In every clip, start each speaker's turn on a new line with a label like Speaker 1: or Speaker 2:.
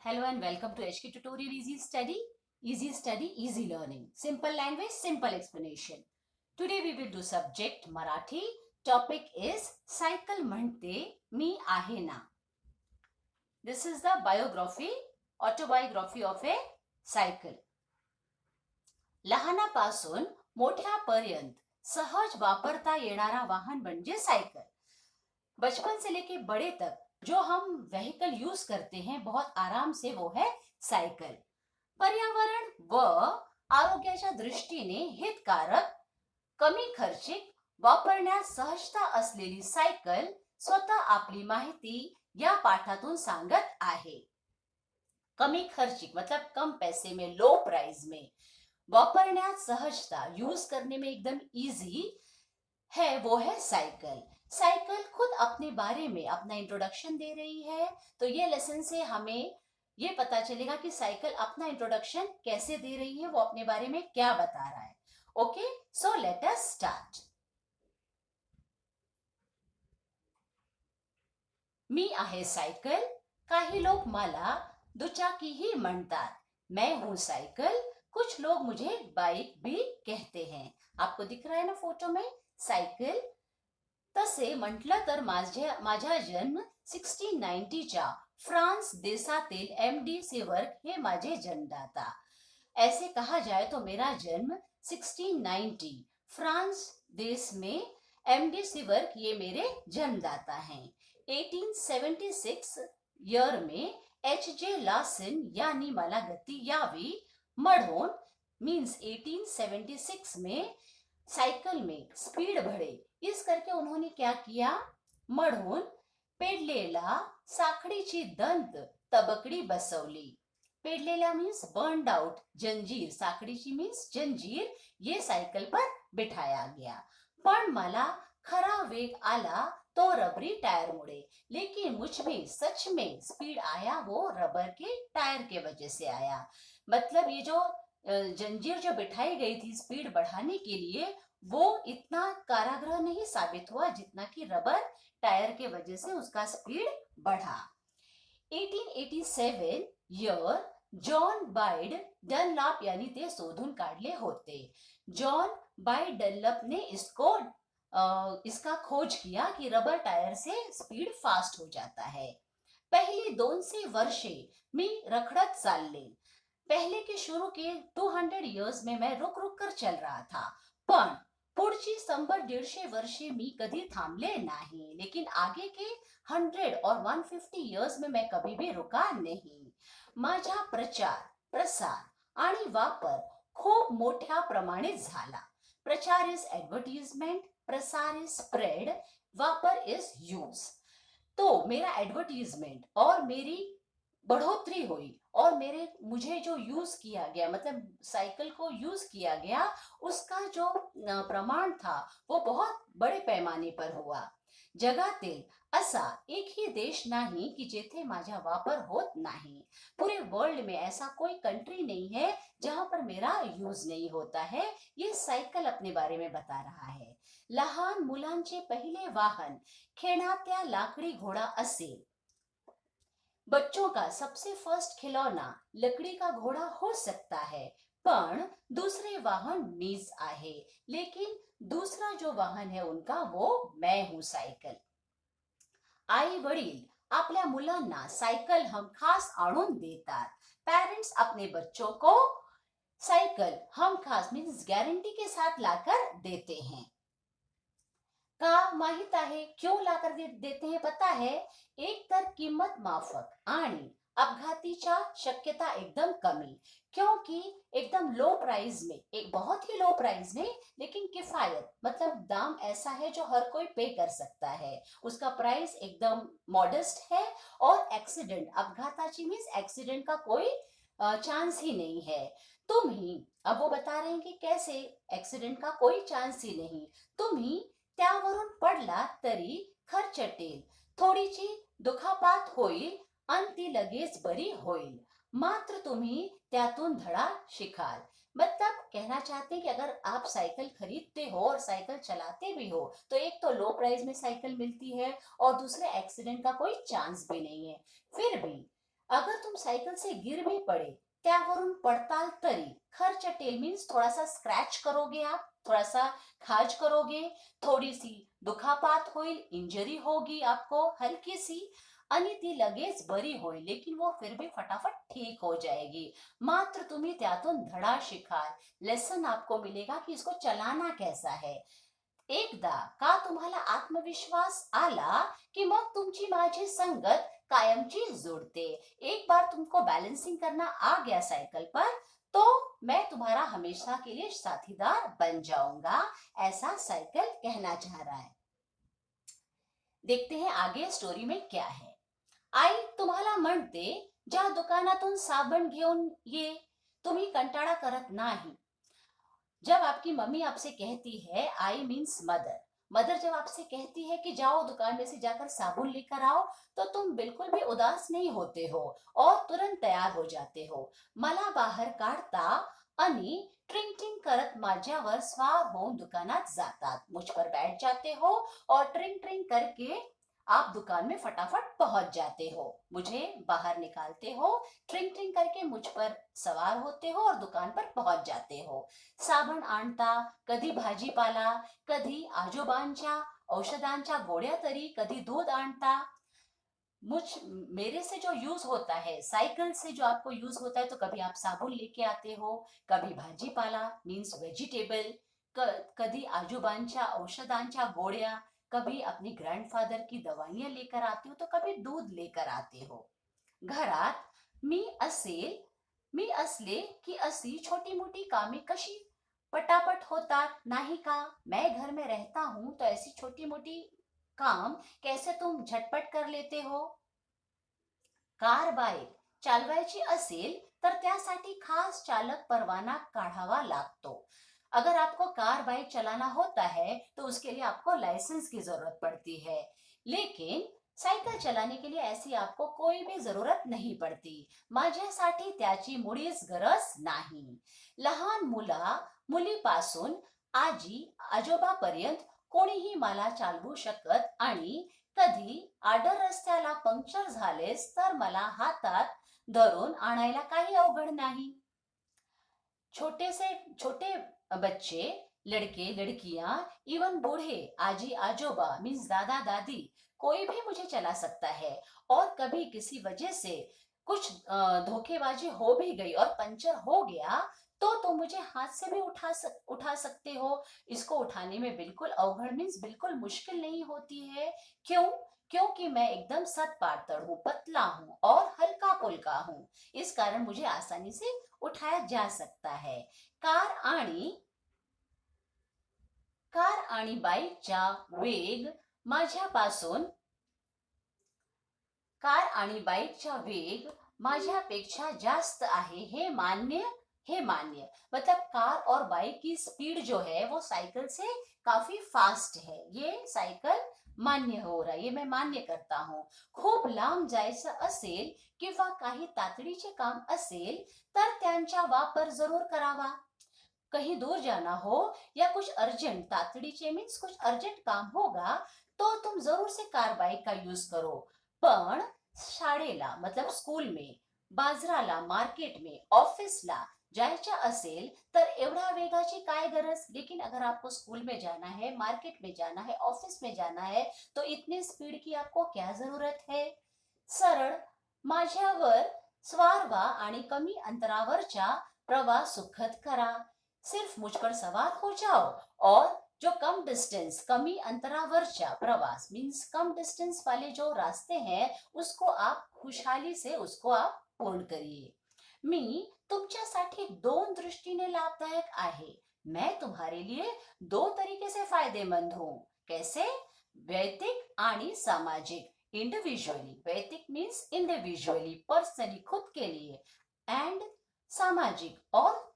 Speaker 1: Hello and welcome to HK Tutorial Easy Study. Easy Study, Easy Learning. Simple language, simple explanation. Today we will do subject Marathi. Topic is Cycle म्हणते मी आहे ना. This is the biography, autobiography of a cycle. लहानापासून मोठ्यापर्यंत सहज वापरता येणारा वाहन म्हणजे साइकिल. बचपन से लेके बड़े तक जो हम व्हीकल यूज करते हैं बहुत आराम से वो है सायकल. पर्यावरण व आरोग्याच्या दृष्टीने हितकारक, कमी खर्चिक, वापरण्यास सहजता असलेली सायकल स्वतः आपली माहिती या पाठातून सांगत आहे. कमी खर्चिक मतलब कम पैसे में, लो प्राइस में, वापरण्यास सहजता, यूज करने में एकदम इजी है, वो है साइकिल. साइकिल खुद अपने बारे में अपना इंट्रोडक्शन दे रही है. तो ये लेसन से हमें ये पता चलेगा कि साइकिल अपना इंट्रोडक्शन कैसे दे रही है, वो अपने बारे में क्या बता रहा है. Okay, so let us start. मी आहे सायकल, काही लोग मला दुचाकीही म्हणतात. मैं हूं साइकिल, कुछ लोग मुझे बाइक भी कहते हैं. आपको दिख रहा है ना फोटो में सायकल. तसे म्हटलं तर माझा जन्म 1690च्या फ्रान्स देशातील एमडी सिवर्क हे माझे जन्मदाता. ऐसे कहा जाए तो मेरा जन्म 1690 फ्रांस देश में एमडी सिवर्क ये मेरे जन्मदाता हैं. 1876 ईयर में एच.जे. लासन यांनी मला गती यावी म्हणून मीन्स 1876 में साइकिल में स्पीड बढ़े इस करके उन्होंने क्या किया, म्हणून पेडलेला साखळीची दंत तबकडी बसवली. पेडलेला मीन्स बर्न्ड आउट, जंजीर, साखळीची मीन्स जंजीर, ये साइकिल पर बिठाया गया. पण मला खरा वेग आला तो रबरी टायर मुड़े, लेकिन मुझ में सच में स्पीड आया वो रबर के टायर के वजह से आया. मतलब ये जो जंजीर जो बिठाई गई थी स्पीड बढ़ाने के लिए, वो इतना कारागृह नहीं साबित हुआ जितना कि रबर टायर के वजह से उसका स्पीड बढ़ा. 1887 ईयर जॉन बाइड डनलॉप यानी ते शोधून काढले होते. जॉन बाइड डनलॉप ने इसका खोज किया कि रबर टायर से स्पीड फास्ट हो जाता है. पहली 200 वर्षे मी रखड़त चालले. पहले के शुरू के 200 इयर्स में मैं रुक रुक कर चल रहा था, पण पुढची 100-150 वर्षे मी कधी थांबले नाही. लेकिन आगे के 100 और 150 इयर्स में मैं कभी भी रुका नहीं. माझा प्रचार, प्रसार आणि वापर खूप मोठ्या प्रमाणात झाला. प्रचार इज एडवर्टाइजमेंट, प्रसार इज स्प्रेड, वापर इज यूज. तो मेरा एडवर्टाइजमेंट और मेरी बढ़ोतरी हुई और मुझे जो यूज किया गया मतलब साइकिल को यूज किया गया उसका जो प्रमाण था वो बहुत बड़े पैमाने पर हुआ. जगातील असा एकही देश नाही की जेथे माझा वापर होत नाही. पूरे वर्ल्ड में ऐसा कोई कंट्री नहीं है जहां पर मेरा यूज नहीं होता है. ये साइकिल अपने बारे में बता रहा है. लहान मुलांचे पहिले वाहन खेळण्यातला लाकडी घोडा असेल. बच्चों का सबसे फर्स्ट खिलौना लकड़ी का घोड़ा हो सकता है, पण दूसरे वाहन मेज आहे. लेकिन दूसरा जो वाहन है उनका वो मैं हूं साइकिल. आई वडील आपल्या मुलांना साइकिल हम खास आणून देतात. पेरेंट्स अपने बच्चों को साइकिल हम खास मीन्स गारंटी के साथ लाकर देते हैं. का माहित आहे, क्यों लाकर देते हैं पता है. एक तर किंमत माफक आणि अपघातीच्या शक्यता एकदम कमी, क्योंकि एकदम लो प्राइस में, एक बहुत ही लो प्राइस में लेकिन किफायत मतलब दाम ऐसा है जो हर कोई पे कर सकता है. उसका प्राइस एकदम मॉडेस्ट है और एक्सीडेंट, अपघाताची मीन्स एक्सीडेंट का कोई चांस ही नहीं है. तुम्ही, अब वो बता रहे हैं कि कैसे एक्सीडेंट का कोई चांस ही नहीं. तुम्ही त्यावरून पडला तरी खर्चटेल, थोडीची दुखापात होईल आणि ती लगेच बरी होईल. मात्र तुम्ही त्यातून धडा शिकाल. मतलब कहना चाहते हैं कि अगर आप साइकिल खरीदते हो और साइकिल चलाते भी हो तो एक तो लो प्राइस में साइकिल मिलती है और दूसरे एक्सीडेंट का कोई चांस भी नहीं है. फिर भी अगर तुम सायकल से गिर भी पडे त्यावरून पडताल तरी खरचटेल मीन्स थोडासा स्क्रॅच करोगे आप, थोडासा खाज करोगे, थोडी सी दुखापात होईल, इंजरी होगी आपको हल्की सी, आणि ती लगेच बरी होईल, लेकिन वो फिर भी फटाफट ठीक हो जाएगी. मात्र तुम्ही त्यातून धडा शिकाल, लेसन आपको मिलेगा कि इसको चलाना कैसा है. एकदा का तुम्हाला आत्मविश्वास आला की मग तुमची माझी संगत कायमची जुड़ते. एक बार तुमको बैलेंसिंग करना आ गया साइकिल पर तो मैं तुम्हारा हमेशा के लिए साथीदार बन जाऊंगा, ऐसा साइकिल कहना चाह रहा है. देखते हैं आगे स्टोरी में क्या है. आई तुम्हाला म्हणते ज्या दुकानातून साबण घेऊन ये, तुम्ही कंटाळा करत नाही. जब आपकी मम्मी आपसे कहती है, आई मीन्स मदर, मदर जब आपसे कहती है कि जाओ दुकान में से जाकर साबुन लेकर आओ, तो तुम बिल्कुल भी उदास नहीं होते हो और तुरंत तैयार हो जाते हो. मला बाहेर काढता आणि ट्रिंग ट्रिंग करत माझ्यावर स्वार होऊन दुकानात जातात. मुझ पर बैठ जाते हो और ट्रिंग ट्रिंग करके आप दुकान में फटाफट पहुंच जाते हो. मुझे बाहर निकालते हो, ट्रिंग ट्रिंग करके मुझ पर सवार होते हो और दुकान पर पहुंच जाते हो. साबण आणता, कधी भाजीपाला, कधी आजोबांच्या औषधांच्या गोळ्या तरी, कधी दूध आणता. मुझ मेरे से जो यूज होता है, साइकिल से जो आपको यूज होता है, तो कभी आप साबुन लेके आते हो, कभी भाजीपाला मीन्स वेजिटेबल, कधी आजोबांच्या औषधांच्या गोळ्या, कभी अपनी ग्रैंडफादर की दवाइयां लेकर आते हो, तो कभी दूध लेकर आते हो. घरात मी असले की अशी छोटी मोटी कामे कशी पटापट होतात नाही का. मैं घर में रहता हूं तो ऐसी छोटी मोटी काम कैसे तुम झटपट कर लेते हो. कार बाईक चालवायची असेल तर त्यासाठी खास चालक परवाना काढावा लागतो. अगर आपको कार बाइक चलाना होता है तो उसके लिए आपको लाइसेंस की जरूरत पड़ती है, लेकिन सायकल चलाने के लिए ऐसी आपको कोई भी जरूरत नहीं पड़ती. माझ्यासाठी त्याची मुळीच गरज नाही. लहान मुलीपासून आजी आजोबापर्यंत कोणीही मला चालवू शकत आणि कधी आडर रस्त्याला पंक्चर झालेस तर मला हातात धरून आणायला काही अवघड नाही. छोटे बच्चे, लड़के लड़कियां, इवन बूढ़े आजी आजोबा मीन्स दादा दादी, कोई भी मुझे चला सकता है. और कभी किसी वजह से कुछ धोखेबाजी हो भी गई और पंचर हो गया तो तुम मुझे हाथ से भी उठा सकते हो. इसको उठाने में बिल्कुल अवघड़ मीन्स बिल्कुल मुश्किल नहीं होती है. क्यों? क्योंकि मैं एकदम सतपातळ हूँ, पतला हूँ और हल्का पुल्का हूँ. इस कारण मुझे आसानी से उठाया जा सकता है. कार आणि बाईकचा वेग माझ्यापासून कार आणि बाईकचा वेग माझ्यापेक्षा जास्त आहे, हे मान्य. मतलब कार और बाइक की स्पीड जो है वो साइकिल से काफी फास्ट है, ये सायकल मान्य हो रहा है, ये मैं मान्य करता हूँ. खूप लांब जायचं असेल किंवा काही तातडीचे काम असेल तर त्यांचा वापर जरूर करावा. कहीं दूर जाना हो या कुछ अर्जेंट तातडीचे मीन्स कुछ अर्जेंट काम होगा तो तुम जरूर से कार बाइक का यूज करो. पण शाळेला मतलब स्कूल में, बाजाराला, मार्केट में, ऑफिसला जायचं असेल तर एवढ्या वेगाची काय गरज. लेकिन अगर आपको स्कूल में जाना है, मार्केट में जाना है, ऑफिस में जाना है तो इतने स्पीड की आपको क्या जरूरत है. सरळ माझ्यावर स्वार व्हा आणि कमी अंतरावरचा प्रवास सुखद करा. सिर्फ मुझ पर सवार हो जाओ और जो कमी अंतरावरचा प्रवास मीन्स कम डिस्टेंस वाले जो रास्ते हैं उसको आप खुशहाली से उसको आप पूर्ण करिए. मी तुमच्यासाठी दोन दृष्टीने लाभदायक आहे. मैं तुम्हारे लिए दो तरीके से फायदेमंद हूँ. कैसे? वैयक्तिक आणि सामाजिक. इंडिविजुअली, वैयक्तिक मीन्स इंडिविजुअली पर्सनली खुद के लिए, एंड सामाजिक और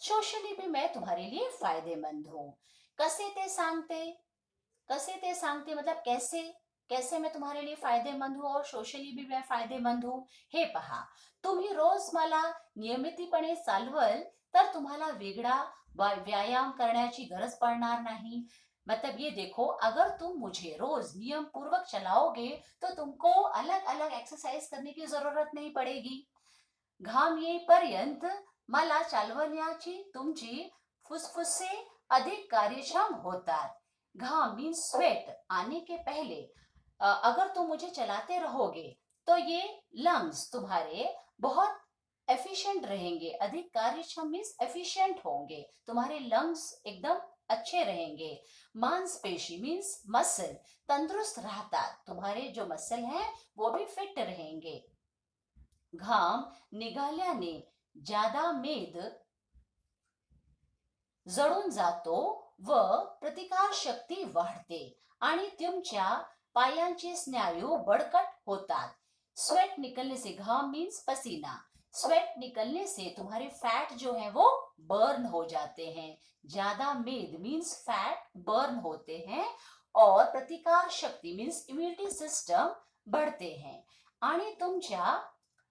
Speaker 1: सोशली भी मैं तुम्हारे लिए फायदेमंद हूँ. कसे ते सांगते मतलब कैसे मैं तुम्हारे लिए फायदेमंद हूँ और सोशली भी मैं फायदेमंद हूँ हे पहा. तुम्ही रोज मला नियमितपणे चालवल तर तुम्हाला वेगळा व्यायाम करण्याची गरज पडणार नाही. मतलब ये देखो, अगर तुम मुझे रोज नियम पूर्वक चलाओगे तो तुमको अलग अलग एक्सरसाइज करने की जरूरत नहीं पड़ेगी. घाम येईपर्यंत मला चालवण्याची तुमची फुसफुसे अधिक कार्यक्षम होतात. घाम मीन्स स्वेट आने के पहले अगर तुम मुझे चलाते रहोगे तो ये लंग्स तुम्हारे बहुत एफिशिएंट रहेंगे. अधिक कार्यक्षम मीन्स एफिशिएंट होंगे, तुम्हारे लंग्स एकदम अच्छे रहेंगे. मांसपेशी मीन्स मसल तंदुरुस्त रहता, तुम्हारे जो मसल हैं वो भी फिट रहेंगे. घाम निघाल्याने ज्यादा मेद जळून जातो व प्रतिकार शक्ती वाढते आणि तुमच्या पायांचे स्नायू बळकट होतात. स्वेट निकलने से, घाम मीन्स पसीना, स्वेट निकलने से तुम्हारे फैट जो है वो बर्न हो जाते हैं. ज्यादा मेद मीन्स फैट बर्न होते हैं और प्रतिकार शक्ति मीन्स इम्युनिटी सिस्टम बढ़ते हैं. आणि तुमच्या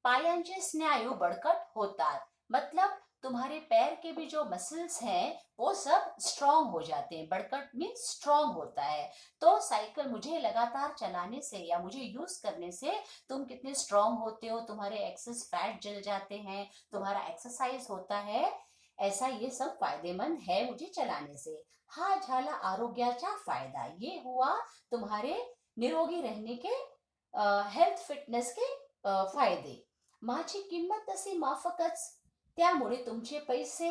Speaker 1: पायांचे स्नायू बड़कट होतात, मतलब तुम्हारे पैर के भी जो मसल्स हैं वो सब स्ट्रांग हो जाते हैं. बड़कट मीन्स स्ट्रांग होता है. तो साइकिल मुझे लगातार चलाने से या मुझे यूज करने से तुम कितने स्ट्रांग होते हो, तुम्हारे एक्सेस फैट जल जाते हैं, तुम्हारा एक्सरसाइज होता है. ऐसा ये सब फायदेमंद है मुझे चलाने से. हा झाला आरोग्याचा फायदा. ये हुआ तुम्हारे निरोगी रहने के, हेल्थ फिटनेस के फायदे. माझी किंमत तशी माफकच, त्यामुळे तुमचे पैसे,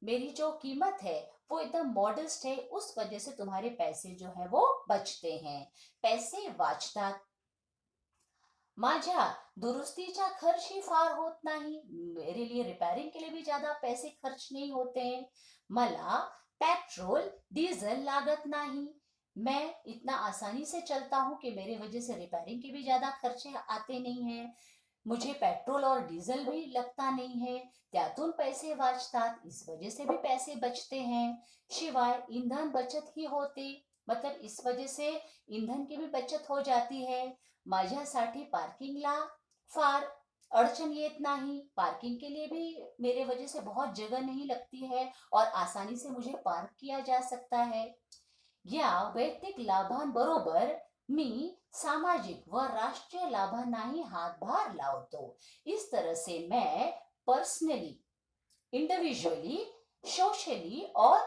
Speaker 1: मेरी जो कीमत है वो एकदम मॉडेस्ट है. उस वजह से तुम्हारे पैसे जो है वो बचते हैं, पैसे वाचतात. माझ्या दुरुस्तीचा खर्च ही फार होत नाही, मेरे लिए रिपेयरिंग के लिए भी ज्यादा पैसे खर्च नहीं होते हैं. मला पेट्रोल डीजल लागत नहीं, मैं इतना आसानी से चलता हूँ कि मेरे वजह से रिपेयरिंग के भी ज्यादा खर्चे आते नहीं हैं. मुझे पेट्रोल और डीजल भी लगता नहीं है, त्यातून पैसे वाचतात, इस वजह से भी पैसे बचते हैं. शिवाय ईंधन बचत ही होते, मतलब इस वजह से ईंधन की भी बचत हो जाती है. माझ्यासाठी पार्किंगला फार अड़चन येत नाही, पार्किंग के लिए भी मेरे वजह से बहुत जगह नहीं लगती है और आसानी से मुझे पार्क किया जा सकता है. या वैयक्तिक लाभांबरोबर मी सामाजिक व राष्ट्रीय लाभांनाही हातभार लावतो. इस तरह से मैं पर्सनली, इंडिविजुअली, सोशली और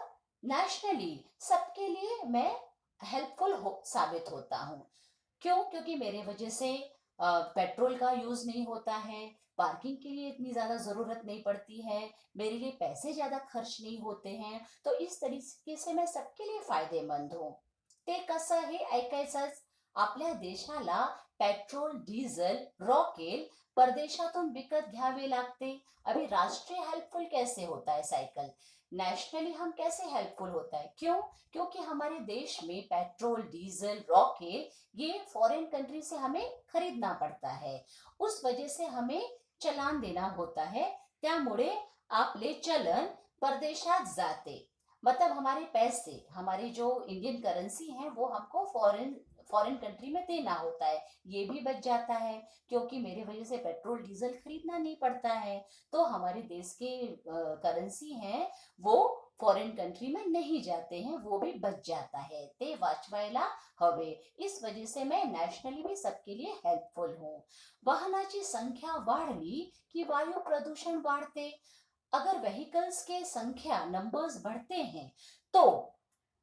Speaker 1: नेशनली सबके लिए मैं हेल्पफुल साबित होता हूँ. क्यों? क्योंकि मेरे वजह से पेट्रोल का यूज नहीं होता है, पार्किंग के लिए इतनी ज्यादा जरूरत नहीं पड़ती है, मेरे लिए पैसे ज्यादा खर्च नहीं होते हैं. तो इस तरीके से मैं सबके लिए फायदेमंद हूँ. ते कसं हे ऐकायचंच. आपल्या देशाला पेट्रोल, डीजल, रॉकेल परदेशातून विकत घ्यावे लागते. अभी राष्ट्रीय हेल्पफुल कैसे होता है साइकिल, नेशनली हम कैसे हेल्पफुल होता है? क्यों? क्योंकि हमारे देश में पेट्रोल, डीजल, रॉकेल ये फॉरेन कंट्री से हमें खरीदना पड़ता है, उस वजह से हमें चलान देना होता है. त्यामुळे आपले चलन परदेशात जाते, मतलब हमारे पैसे, हमारी जो इंडियन करेंसी है वो हमको फॉरेन फॉरेन कंट्री में देना होता है. ये भी बच जाता है क्योंकि मेरे वजह से पेट्रोल डीजल खरीदना नहीं पड़ता है. तो हमारे देश के करेंसी हैं वो फॉरेन कंट्री में नहीं जाते हैं, वो भी बच जाता है. ते वाचवायला हवे. इस वजह से मैं नेशनली भी सबके लिए हेल्पफुल हूँ. वाहनाची संख्या वाढली की वायु प्रदूषण वाढते. अगर व्हीकल्स के संख्या नंबर्स बढ़ते हैं तो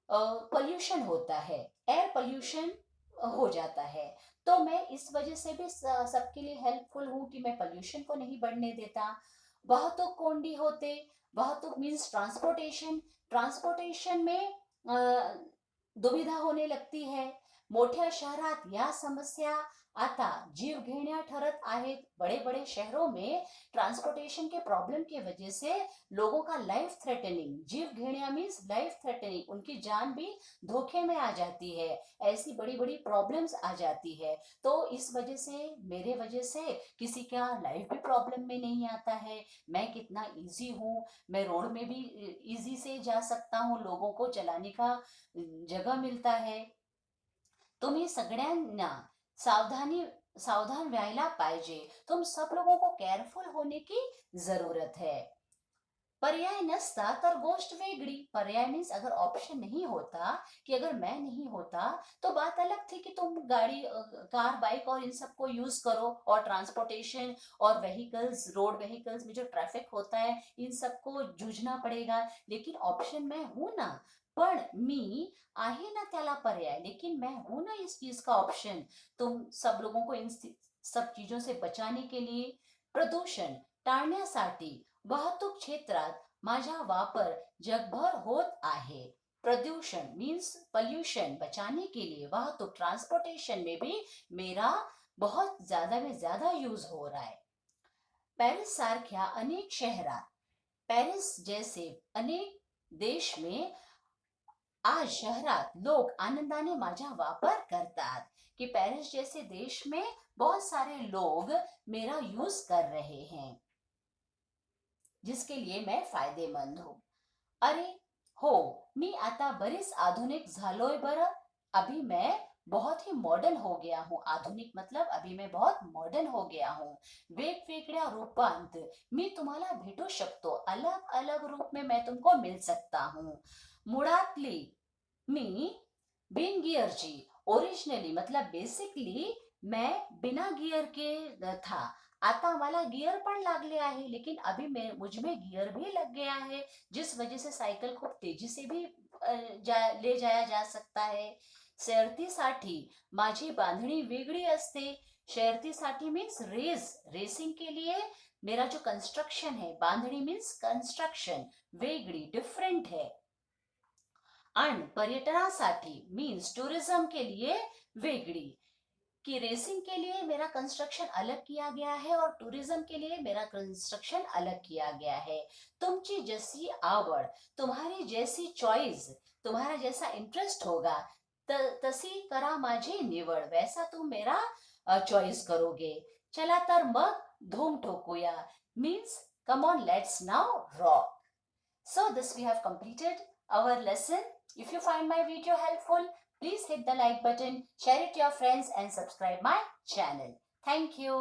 Speaker 1: पोल्यूशन होता है, एयर पोल्यूशन हो जाता है. तो मैं इस वजह से भी सबके लिए हेल्पफुल हूँ कि मैं पोल्यूशन को नहीं बढ़ने देता. वाहतूक कोंडी होते, वाहतूक मीन्स ट्रांसपोर्टेशन, ट्रांसपोर्टेशन में दुविधा होने लगती है. मोठ्या शहरात या समस्या आता जीव घेण्या ठरत आहेत. बड़े बड़े शहरों में ट्रांसपोर्टेशन के प्रॉब्लम की वजह से लोगों का लाइफ थ्रेटनिंग, जीव घेण्या मीन्स लाइफ थ्रेटनिंग, उनकी जान भी धोखे में आ जाती है. ऐसी बड़ी बड़ी प्रॉब्लम्स आ जाती है. तो इस वजह से, मेरे वजह से किसी का लाइफ भी प्रॉब्लम में नहीं आता है. मैं कितना इजी हूँ, मैं रोड में भी इजी से जा सकता हूँ, लोगों को चलाने का जगह मिलता है. तुम्ही सगळ्यांना सावधान व्हायला पाहिजे. तुम सब लोगों को केयरफुल होने की जरूरत है. पर्याय नसता तर गोष्ट वेगळी. पर्याय मीन्स अगर ऑप्शन नहीं होता, कि अगर मैं नहीं होता तो बात अलग थी कि तुम गाड़ी कार बाइक और इन सबको यूज करो और ट्रांसपोर्टेशन और व्हीकल्स रोड व्हीकल्स में जो ट्रैफिक होता है इन सबको जूझना पड़ेगा. लेकिन ऑप्शन मैं हूं ना. पण मी आहे ना त्याला पर्याय. लेकिन मैं हूं ना इस चीज का ऑप्शन. तुम सब लोगों को इन सब चीजों से बचाने के लिए. प्रदूषण टाळण्यासाठी वाहतूक क्षेत्रात माझा वापर जगभर होत आहे. प्रदूषण मीन्स पॉल्यूशन बचाने के लिए वाहतूक ट्रांसपोर्टेशन में भी मेरा बहुत ज्यादा में ज्यादा यूज हो रहा है. पॅरिस सारख्या अनेक शहरात, पॅरिस जैसे अनेक देश में आज शहरात लोग आनंदाने माझा वापर करतात. कि पेरिस जैसे देश में बहुत सारे लोग मेरा यूज कर रहे हैं जिसके लिए मैं फायदेमंद हूं. अरे हो, मी आता बरीच आधुनिक झालोय बरं. अभी मैं बहुत ही मॉडर्न हो गया हूं. आधुनिक मतलब अभी मैं बहुत मॉडर्न हो गया हूं. वेगवेगळ्या रूपांत मी तुम्हाला भेटू शकतो. अलग अलग रूप में मैं तुमको मिल सकता हूं. मुळातली मी बिन गियरची. ओरिजिनली मतलब बेसिकली मैं बिना गियर के था. आता मला गियर पण लागले आहे. लेकिन अभी मुझ में गियर भी लग गया है जिस वजह से साइकिल खूप तेजी से भी ले जाया जा सकता है. शर्यतीसाठी माझी बांधणी वेगळी असते. शर्यतीसाठी मीन्स रेसिंग के लिए मेरा जो कंस्ट्रक्शन है. बांधणी मीन्स कंस्ट्रक्शन वेगळी डिफरेंट है. आणि पर्यटनासाठी मीन्स टूरिज्म के लिए वेगळी. कि रेसिंग के लिए मेरा कंस्ट्रक्शन अलग किया गया है और टूरिज्म के लिए मेरा कंस्ट्रक्शन अलग किया गया है. तुमची जैसी आवड, तुम्हारी जैसी चॉइस, तुम्हारा जैसा इंटरेस्ट होगा तशी करा माझी निवड. वैसा तुम मेरा चॉइस करोगे. चला तर मग धूम ठोकूया. Means come on let's now rock. So this we have completed our lesson. If you find my video helpful, please hit the like button, share it to your friends and subscribe my channel. Thank you.